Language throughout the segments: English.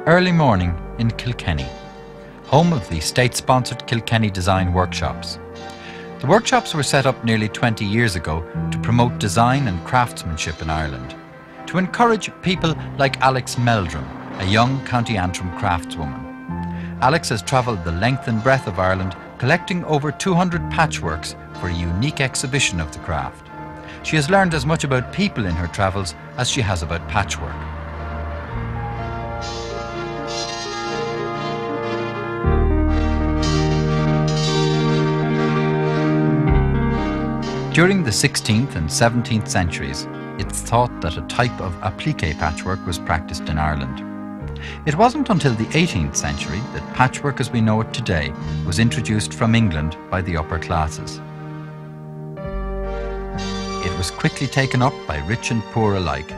Early morning in Kilkenny, home of the state-sponsored Kilkenny Design Workshops. The workshops were set up nearly 20 years ago to promote design and craftsmanship in Ireland, to encourage people like Alex Meldrum, a young County Antrim craftswoman. Alex has travelled the length and breadth of Ireland, collecting over 200 patchworks for a unique exhibition of the craft. She has learned as much about people in her travels as she has about patchwork. During the 16th and 17th centuries, it's thought that a type of appliqué patchwork was practiced in Ireland. It wasn't until the 18th century that patchwork as we know it today was introduced from England by the upper classes. It was quickly taken up by rich and poor alike.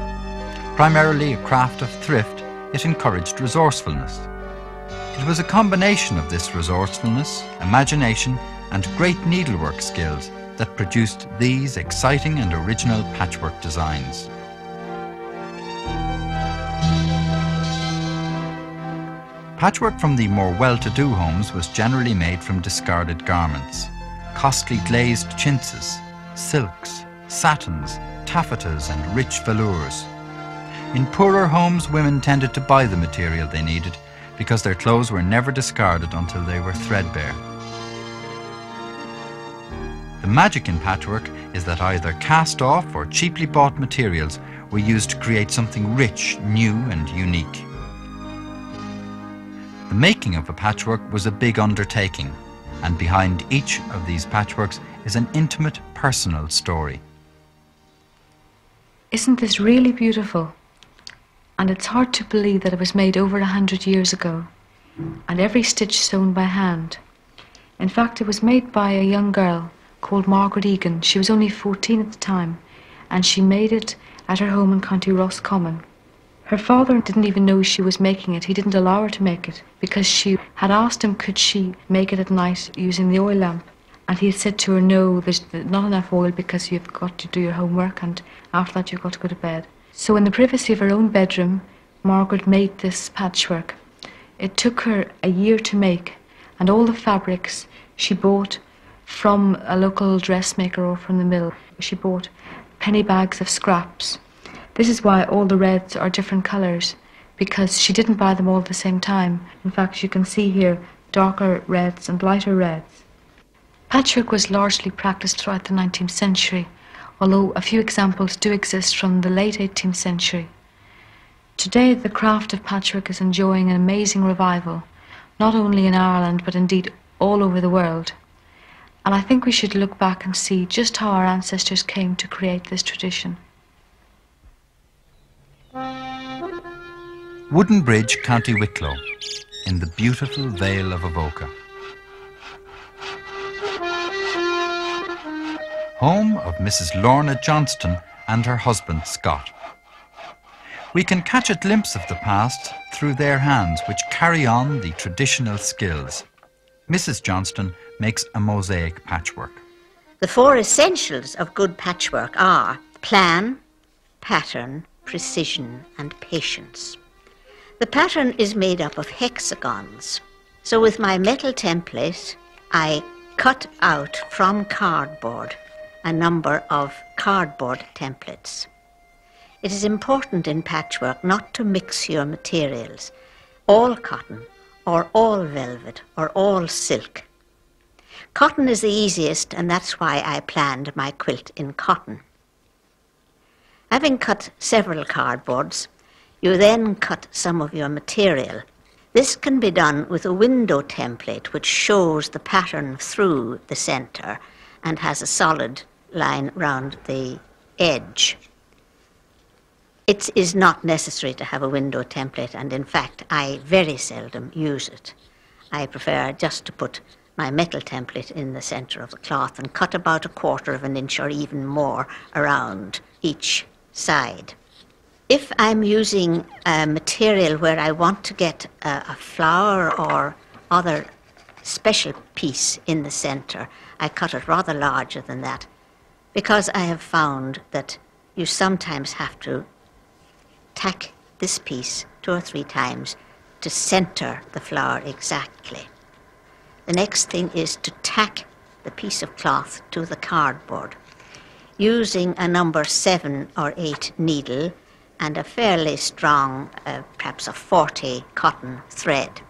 Primarily a craft of thrift, it encouraged resourcefulness. It was a combination of this resourcefulness, imagination, and great needlework skills that produced these exciting and original patchwork designs. Patchwork from the more well-to-do homes was generally made from discarded garments, costly glazed chintzes, silks, satins, taffetas and rich velours. In poorer homes, women tended to buy the material they needed because their clothes were never discarded until they were threadbare. The magic in patchwork is that either cast-off or cheaply bought materials were used to create something rich, new and unique. The making of a patchwork was a big undertaking, and behind each of these patchworks is an intimate, personal story. Isn't this really beautiful? And it's hard to believe that it was made over 100 years ago, and every stitch sewn by hand. In fact, it was made by a young girl called Margaret Egan. She was only 14 at the time, and she made it at her home in County Roscommon. Her father didn't even know she was making it. He didn't allow her to make it because she had asked him could she make it at night using the oil lamp. And he had said to her, no, there's not enough oil because you've got to do your homework and after that you've got to go to bed. So in the privacy of her own bedroom, Margaret made this patchwork. It took her a year to make, and all the fabrics she bought from a local dressmaker or from the mill. She bought penny bags of scraps. This is why all the reds are different colours, because she didn't buy them all at the same time. In fact, you can see here darker reds and lighter reds. Patchwork was largely practiced throughout the 19th century, although a few examples do exist from the late 18th century. Today, the craft of patchwork is enjoying an amazing revival, not only in Ireland, but indeed all over the world. And I think we should look back and see just how our ancestors came to create this tradition. Wooden Bridge, County Wicklow, in the beautiful Vale of Avoca. Home of Mrs. Lorna Johnston and her husband Scott. We can catch a glimpse of the past through their hands, which carry on the traditional skills. Mrs. Johnston makes a mosaic patchwork. The four essentials of good patchwork are plan, pattern, precision and patience. The pattern is made up of hexagons. So with my metal template, I cut out from cardboard a number of cardboard templates. It is important in patchwork not to mix your materials, all cotton or all velvet or all silk. Cotton is the easiest, and that's why I planned my quilt in cotton. Having cut several cardboards, you then cut some of your material. This can be done with a window template which shows the pattern through the centre and has a solid line round the edge. It is not necessary to have a window template, and in fact I very seldom use it. I prefer just to put my metal template in the centre of the cloth and cut about 1/4 of an inch or even more around each side. If I'm using a material where I want to get a flower or other special piece in the centre, I cut it rather larger than that, because I have found that you sometimes have to tack this piece 2 or 3 times to center the flower exactly. The next thing is to tack the piece of cloth to the cardboard using a number 7 or 8 needle and a fairly strong, perhaps a 40 cotton thread.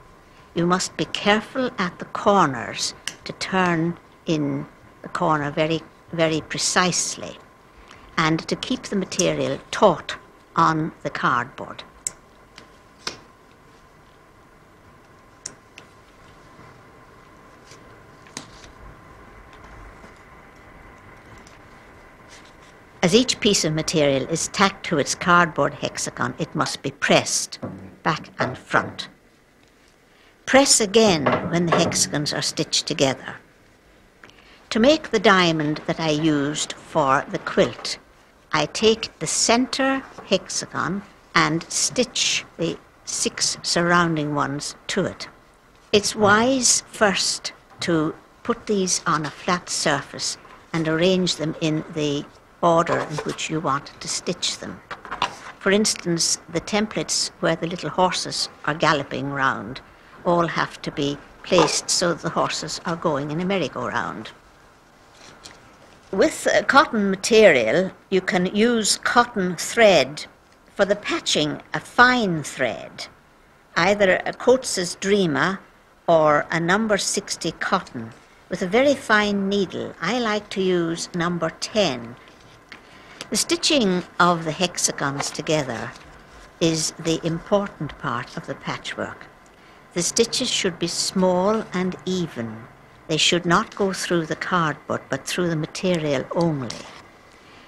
You must be careful at the corners to turn in the corner very, very precisely and to keep the material taut on the cardboard. As each piece of material is tacked to its cardboard hexagon, it must be pressed back and front. Press again when the hexagons are stitched together. To make the diamond that I used for the quilt, I take the center hexagon and stitch the 6 surrounding ones to it. It's wise first to put these on a flat surface and arrange them in the order in which you want to stitch them. For instance, the templates where the little horses are galloping round all have to be placed so that the horses are going in a merry-go-round. With cotton material, you can use cotton thread. For the patching, a fine thread, either a Coates's Dreamer or a number 60 cotton. With a very fine needle, I like to use number 10. The stitching of the hexagons together is the important part of the patchwork. The stitches should be small and even. They should not go through the cardboard, but through the material only.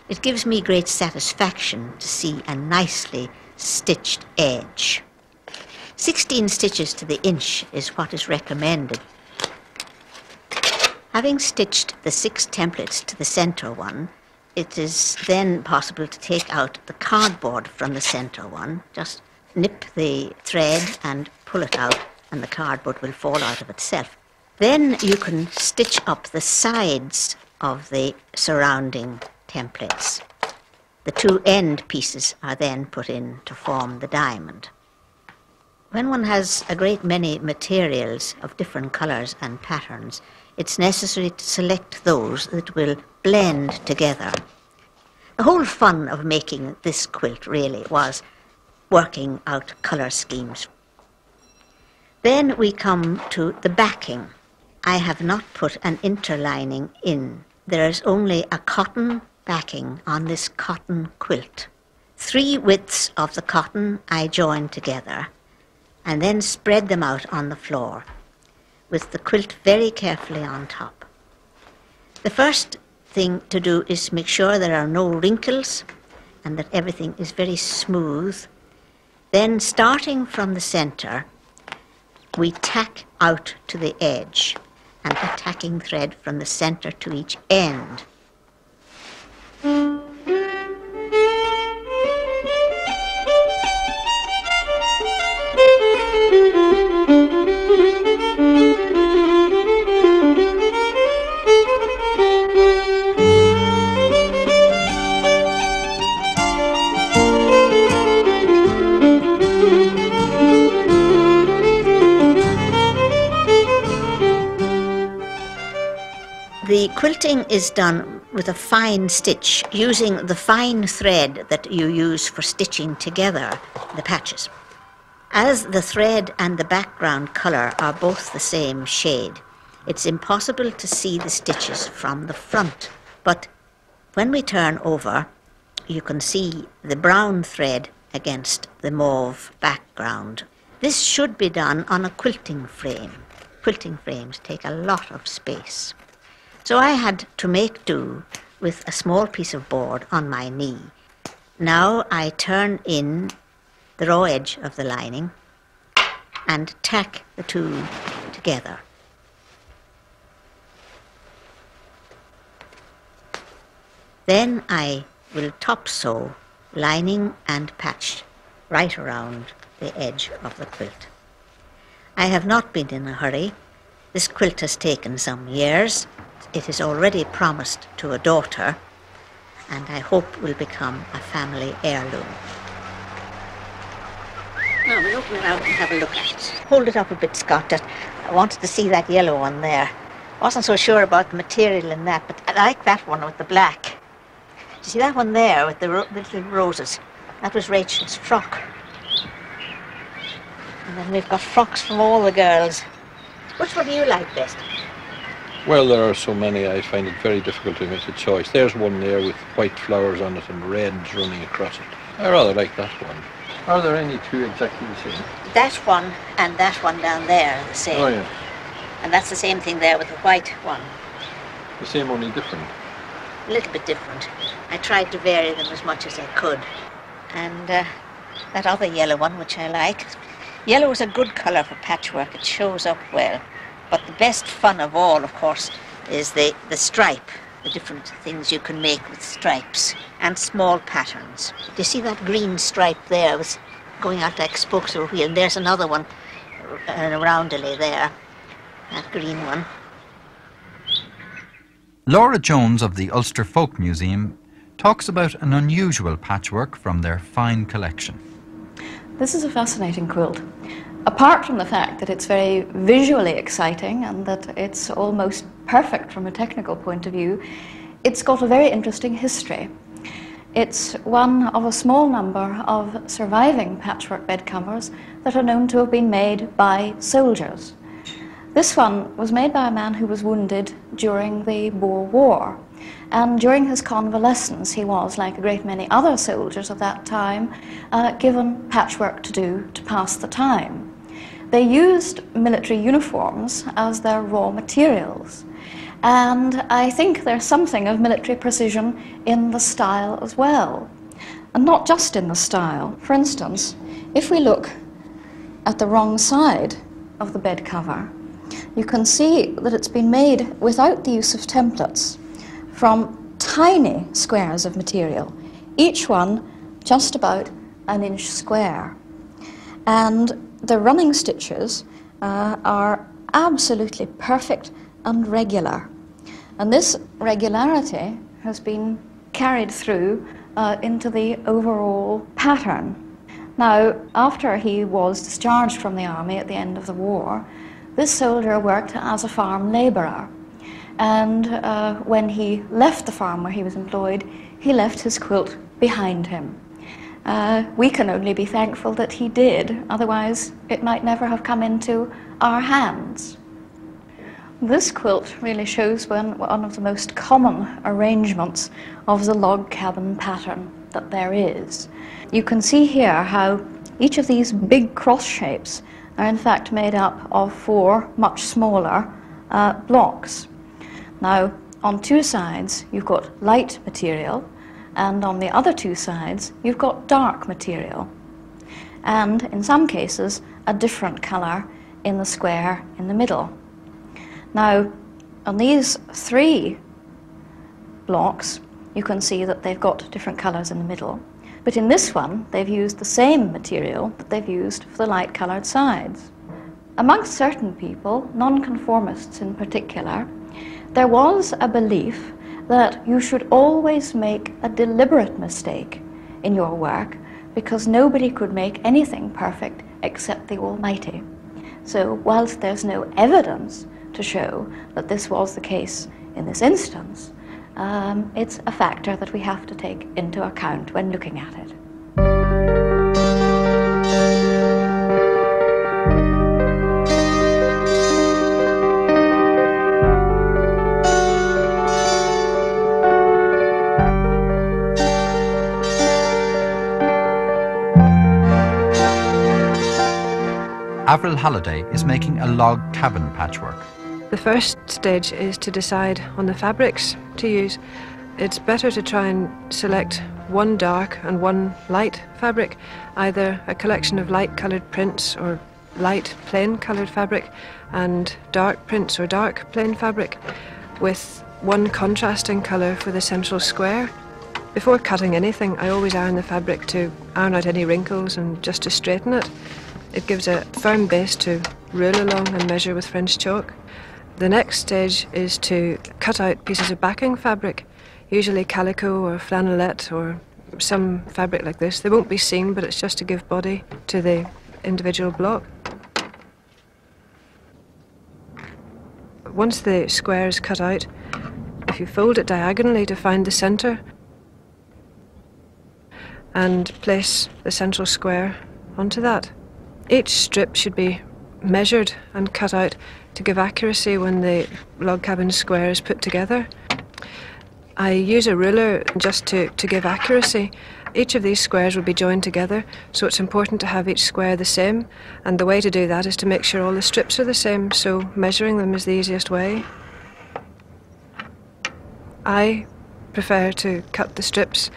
It gives me great satisfaction to see a nicely stitched edge. 16 stitches to the inch is what is recommended. Having stitched the 6 templates to the center one, it is then possible to take out the cardboard from the center one. Just nip the thread and pull it out, and the cardboard will fall out of itself. Then you can stitch up the sides of the surrounding templates. The 2 end pieces are then put in to form the diamond. When one has a great many materials of different colors and patterns, it's necessary to select those that will blend together. The whole fun of making this quilt really was working out color schemes. Then we come to the backing. I have not put an interlining in. There is only a cotton backing on this cotton quilt. 3 widths of the cotton I join together and then spread them out on the floor with the quilt very carefully on top. The first thing to do is make sure there are no wrinkles and that everything is very smooth. Then, starting from the center, we tack out to the edge and the tacking thread from the center to each end. The quilting is done with a fine stitch, using the fine thread that you use for stitching together the patches. As the thread and the background colour are both the same shade, it's impossible to see the stitches from the front. But when we turn over, you can see the brown thread against the mauve background. This should be done on a quilting frame. Quilting frames take a lot of space. So I had to make do with a small piece of board on my knee. Now I turn in the raw edge of the lining and tack the 2 together. Then I will top sew lining and patch right around the edge of the quilt. I have not been in a hurry. This quilt has taken some years. It is already promised to a daughter, and I hope will become a family heirloom. Now, we'll open it out and have a look at it. Hold it up a bit, Scott. I wanted to see that yellow one there. Wasn't so sure about the material in that, but I like that one with the black. Do you see that one there with the little roses? That was Rachel's frock. And then we've got frocks from all the girls. Which one do you like best? Well, there are so many, I find it very difficult to make a choice. There's one there with white flowers on it and reds running across it. I rather like that one. Are there any two exactly the same? That one and that one down there are the same. Oh, yeah. And that's the same thing there with the white one. The same, only different. A little bit different. I tried to vary them as much as I could. And that other yellow one, which I like. Yellow is a good colour for patchwork. It shows up well. But the best fun of all, of course, is the stripe. The different things you can make with stripes and small patterns. Do you see that green stripe there? It was going out like spokes of a wheel. And there's another one, a roundely there. That green one. Laura Jones of the Ulster Folk Museum talks about an unusual patchwork from their fine collection. This is a fascinating quilt. Apart from the fact that it's very visually exciting and that it's almost perfect from a technical point of view, it's got a very interesting history. It's one of a small number of surviving patchwork bed covers that are known to have been made by soldiers. This one was made by a man who was wounded during the Boer War, and during his convalescence he was, like a great many other soldiers of that time, given patchwork to do to pass the time. They used military uniforms as their raw materials, and I think there's something of military precision in the style as well, and not just in the style. For instance, if we look at the wrong side of the bed cover, you can see that it's been made without the use of templates from tiny squares of material, each one just about an inch square. And the running stitches are absolutely perfect and regular. And this regularity has been carried through into the overall pattern. Now, after he was discharged from the army at the end of the war, this soldier worked as a farm labourer. And when he left the farm where he was employed, he left his quilt behind him. We can only be thankful that he did, otherwise it might never have come into our hands. This quilt really shows one of the most common arrangements of the log cabin pattern that there is. You can see here how each of these big cross shapes are in fact made up of 4 much smaller blocks. Now, on 2 sides you've got light material, and on the other 2 sides you've got dark material, and in some cases a different colour in the square in the middle. Now, on these 3 blocks you can see that they've got different colours in the middle, but in this one they've used the same material that they've used for the light coloured sides. Amongst certain people, nonconformists in particular, there was a belief that you should always make a deliberate mistake in your work because nobody could make anything perfect except the Almighty. So whilst there's no evidence to show that this was the case in this instance, it's a factor that we have to take into account when looking at it. Avril Halliday is making a log cabin patchwork. The first stage is to decide on the fabrics to use. It's better to try and select one dark and one light fabric, either a collection of light coloured prints or light plain coloured fabric and dark prints or dark plain fabric, with one contrasting colour for the central square. Before cutting anything, I always iron the fabric to iron out any wrinkles and just to straighten it. It gives a firm base to rule along and measure with French chalk. The next stage is to cut out pieces of backing fabric, usually calico or flannelette or some fabric like this. They won't be seen, but it's just to give body to the individual block. Once the square is cut out, if you fold it diagonally to find the centre and place the central square onto that. Each strip should be measured and cut out to give accuracy when the log cabin square is put together. I use a ruler just to give accuracy. Each of these squares will be joined together, so it's important to have each square the same, and the way to do that is to make sure all the strips are the same, so measuring them is the easiest way. I prefer to cut the strips.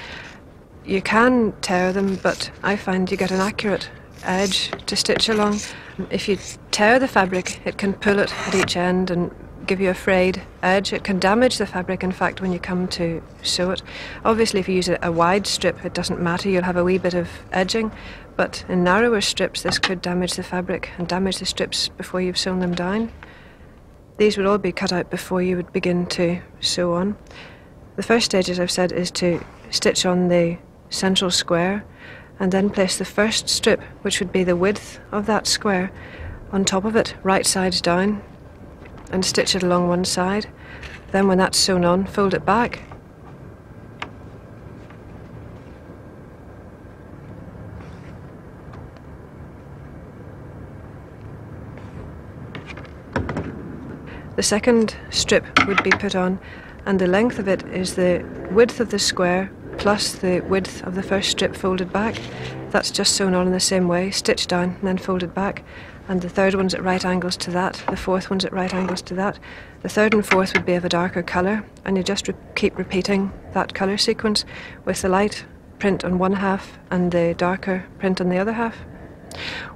You can tear them, but I find you get an accurate edge to stitch along. If you tear the fabric, it can pull it at each end and give you a frayed edge. It can damage the fabric, in fact, when you come to sew it. Obviously, if you use a wide strip, it doesn't matter, you'll have a wee bit of edging, but in narrower strips, this could damage the fabric and damage the strips before you've sewn them down. These would all be cut out before you would begin to sew on. The first stage, as I've said, is to stitch on the central square and then place the first strip, which would be the width of that square, on top of it, right sides down, and stitch it along one side. Then when that's sewn on, fold it back. The second strip would be put on, and the length of it is the width of the square plus the width of the first strip folded back. That's just sewn on in the same way, stitched down and then folded back. And the third one's at right angles to that, the fourth one's at right angles to that. The third and fourth would be of a darker colour, and you just keep repeating that colour sequence with the light print on one half and the darker print on the other half.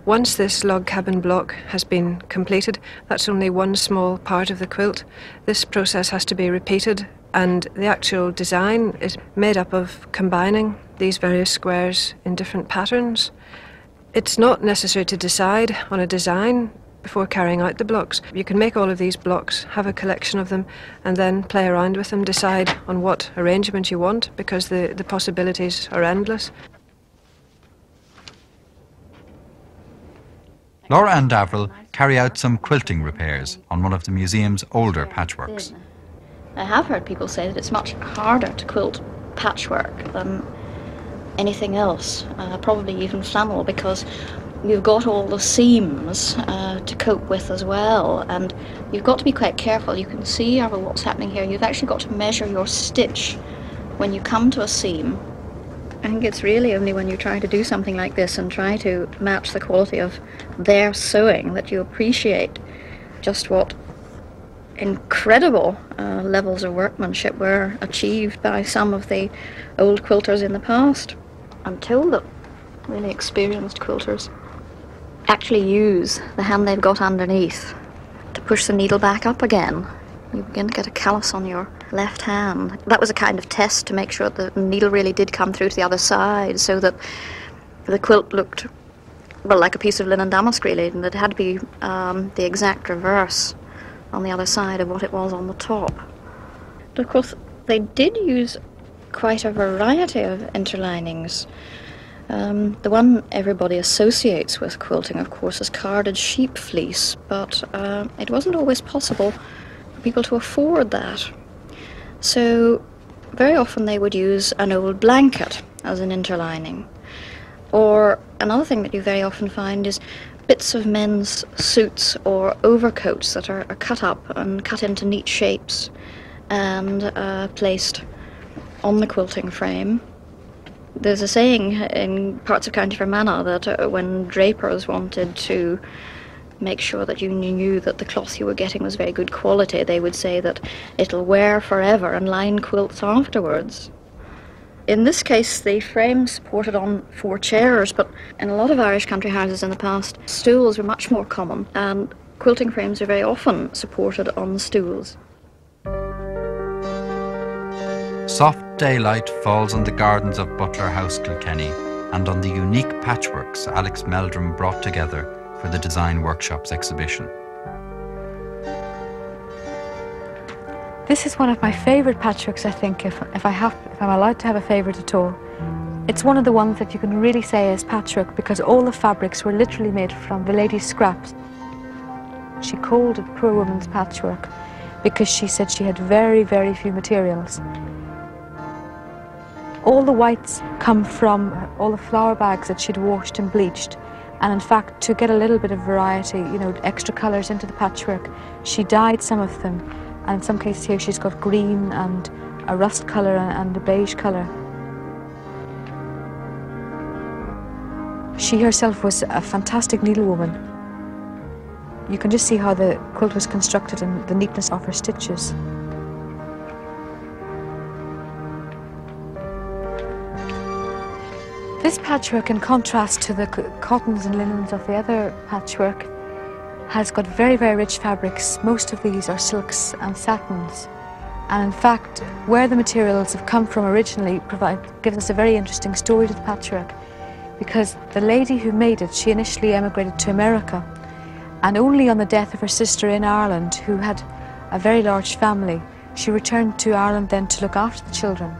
Once this log cabin block has been completed, that's only one small part of the quilt. This process has to be repeated, and the actual design is made up of combining these various squares in different patterns. It's not necessary to decide on a design before carrying out the blocks. You can make all of these blocks, have a collection of them, and then play around with them, decide on what arrangement you want, because the possibilities are endless. Laura and Avril carry out some quilting repairs on one of the museum's older patchworks. I have heard people say that it's much harder to quilt patchwork than anything else, probably even flannel, because you've got all the seams to cope with as well, and you've got to be quite careful. You can see what's happening here. You've actually got to measure your stitch when you come to a seam. I think it's really only when you try to do something like this and try to match the quality of their sewing that you appreciate just what incredible levels of workmanship were achieved by some of the old quilters in the past. I'm told that really experienced quilters actually use the hand they've got underneath to push the needle back up again. You begin to get a callus on your left hand. That was a kind of test to make sure that the needle really did come through to the other side, so that the quilt looked, well, like a piece of linen damask really, and it had to be the exact reverse on the other side of what it was on the top. But of course, they did use quite a variety of interlinings. The one everybody associates with quilting, of course, is carded sheep fleece, but it wasn't always possible for people to afford that. So very often they would use an old blanket as an interlining. Or another thing that you very often find is bits of men's suits or overcoats that are cut up and cut into neat shapes and placed on the quilting frame. There's a saying in parts of County Fermanagh that when drapers wanted to make sure that you knew that the cloth you were getting was very good quality, they would say that it'll wear forever and line quilts afterwards. In this case, the frame supported on 4 chairs, but in a lot of Irish country houses in the past, stools were much more common, and quilting frames are very often supported on stools. Soft daylight falls on the gardens of Butler House, Kilkenny, and on the unique patchworks Alex Meldrum brought together for the Design Workshops exhibition. This is one of my favourite patchworks, I think, if I'm allowed to have a favourite at all. It's one of the ones that you can really say is patchwork because all the fabrics were literally made from the lady's scraps. She called it poor woman's patchwork because she said she had very, very few materials. All the whites come from all the flower bags that she'd washed and bleached. And in fact, to get a little bit of variety, you know, extra colours into the patchwork, she dyed some of them. And in some cases here she's got green and a rust colour and a beige colour. She herself was a fantastic needlewoman. You can just see how the quilt was constructed and the neatness of her stitches. This patchwork, in contrast to the cottons and linens of the other patchwork, has got very, very rich fabrics. Most of these are silks and satins. And in fact, where the materials have come from originally gives us a very interesting story to the patchwork. Because the lady who made it, she initially emigrated to America, and only on the death of her sister in Ireland, who had a very large family, she returned to Ireland then to look after the children.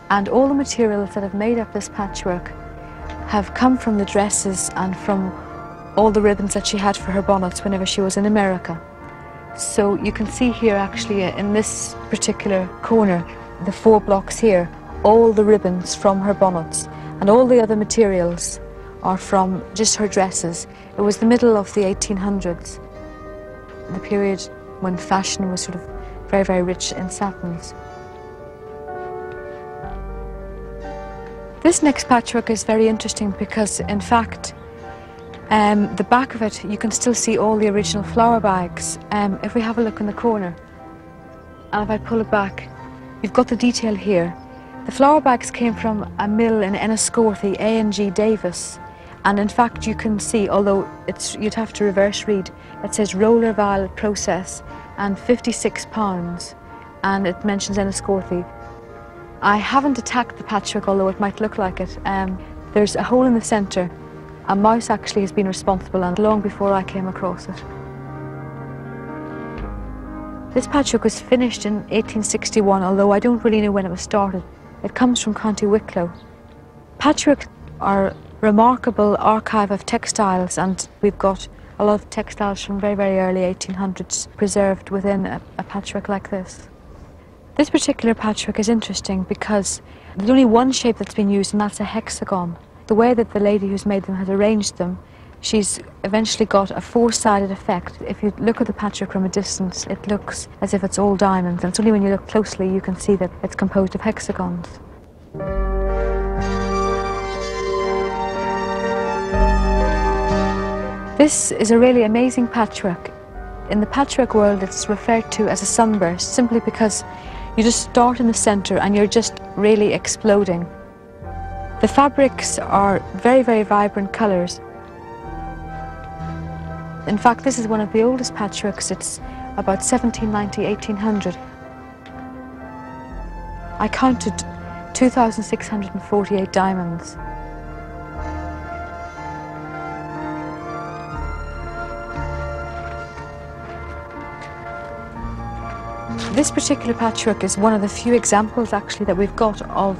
And all the materials that have made up this patchwork have come from the dresses and from all the ribbons that she had for her bonnets whenever she was in America. So you can see here actually in this particular corner, the 4 blocks here, all the ribbons from her bonnets. And all the other materials are from just her dresses. It was the middle of the 1800s, the period when fashion was sort of very, very rich in satins. This next patchwork is very interesting because, in fact, the back of it, you can still see all the original flower bags. If we have a look in the corner, and if I pull it back, you've got the detail here. The flower bags came from a mill in Enniscorthy, A&G Davis, and in fact you can see, although you'd have to reverse read, it says roller vial process and £56, and it mentions Enniscorthy. I haven't attacked the patchwork, although it might look like it. There's a hole in the centre. A mouse actually has been responsible, and long before I came across it. This patchwork was finished in 1861, although I don't really know when it was started. It comes from County Wicklow. Patchwork are a remarkable archive of textiles, and we've got a lot of textiles from very, very early 1800s preserved within a patchwork like this. This particular patchwork is interesting because there's only one shape that's been used, and that's a hexagon. The way that the lady who's made them has arranged them, she's eventually got a 4-sided effect. If you look at the patchwork from a distance, it looks as if it's all diamonds, and it's only when you look closely you can see that it's composed of hexagons. This is a really amazing patchwork. In the patchwork world, it's referred to as a sunburst, simply because you just start in the centre and you're just really exploding. The fabrics are very, very vibrant colours. In fact, this is one of the oldest patchworks. It's about 1790, 1800. I counted 2,648 diamonds. This particular patchwork is one of the few examples actually that we've got of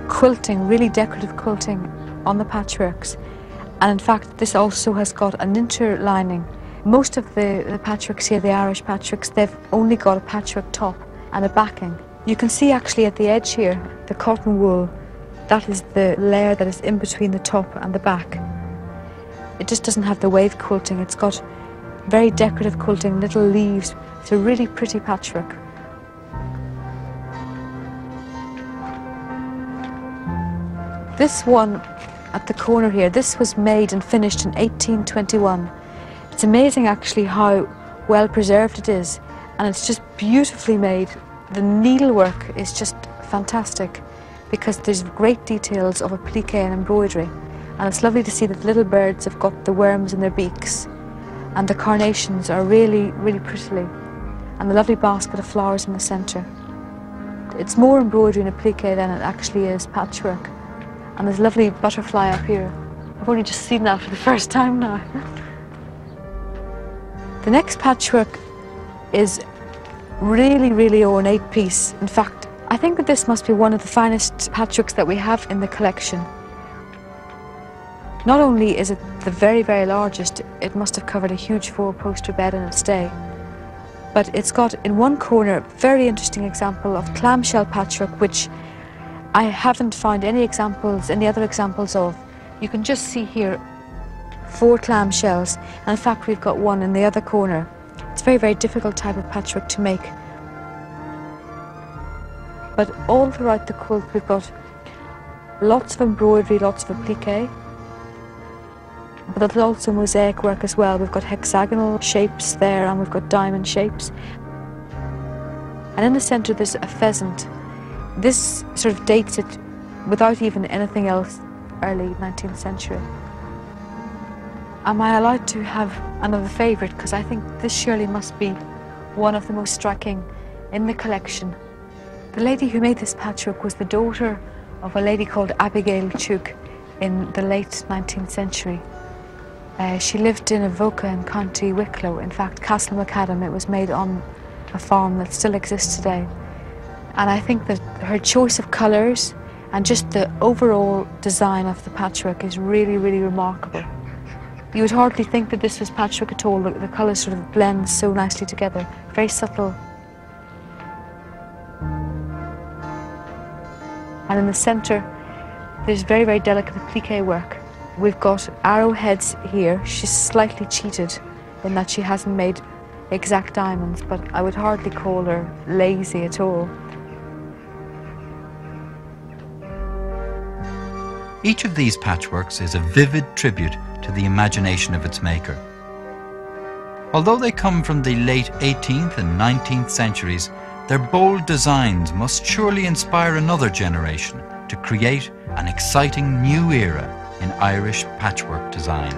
quilting, really decorative quilting on the patchworks. And in fact, this also has got an interlining. Most of the patchworks here, the Irish patchworks, they've only got a patchwork top and a backing. You can see actually at the edge here, the cotton wool, that is the layer that is in between the top and the back. It just doesn't have the wave quilting. It's got very decorative quilting, little leaves. It's a really pretty patchwork. This one at the corner here, this was made and finished in 1821. It's amazing actually how well preserved it is, and it's just beautifully made. The needlework is just fantastic because there's great details of applique and embroidery, and it's lovely to see that little birds have got the worms in their beaks, and the carnations are really, really prettily, and the lovely basket of flowers in the centre. It's more embroidery and applique than it actually is patchwork. And there's a lovely butterfly up here. I've only just seen that for the first time now. The next patchwork is really, really ornate piece. In fact, I think that this must be one of the finest patchworks that we have in the collection. Not only is it the very, very largest, it must have covered a huge four-poster bed in its day, but it's got in one corner a very interesting example of clamshell patchwork, which I haven't found any other examples of. You can just see here 4 clamshells, and in fact we've got one in the other corner. It's a very, very difficult type of patchwork to make. But all throughout the quilt we've got lots of embroidery, lots of applique, but there's also mosaic work as well. We've got hexagonal shapes there and we've got diamond shapes. And in the centre there's a pheasant. This sort of dates it, without even anything else, early 19th century. Am I allowed to have another favourite? Because I think this surely must be one of the most striking in the collection. The lady who made this patchwork was the daughter of a lady called Abigail Tuke in the late 19th century. She lived in Avoca in County Wicklow. In fact, Castle Macadam, it was made on a farm that still exists today. And I think that her choice of colours and just the overall design of the patchwork is really, really remarkable. You would hardly think that this was patchwork at all. The colours sort of blend so nicely together, very subtle. And in the centre, there's very, very delicate applique work. We've got arrowheads here. She's slightly cheated in that she hasn't made exact diamonds, but I would hardly call her lazy at all. Each of these patchworks is a vivid tribute to the imagination of its maker. Although they come from the late 18th and 19th centuries, their bold designs must surely inspire another generation to create an exciting new era in Irish patchwork design.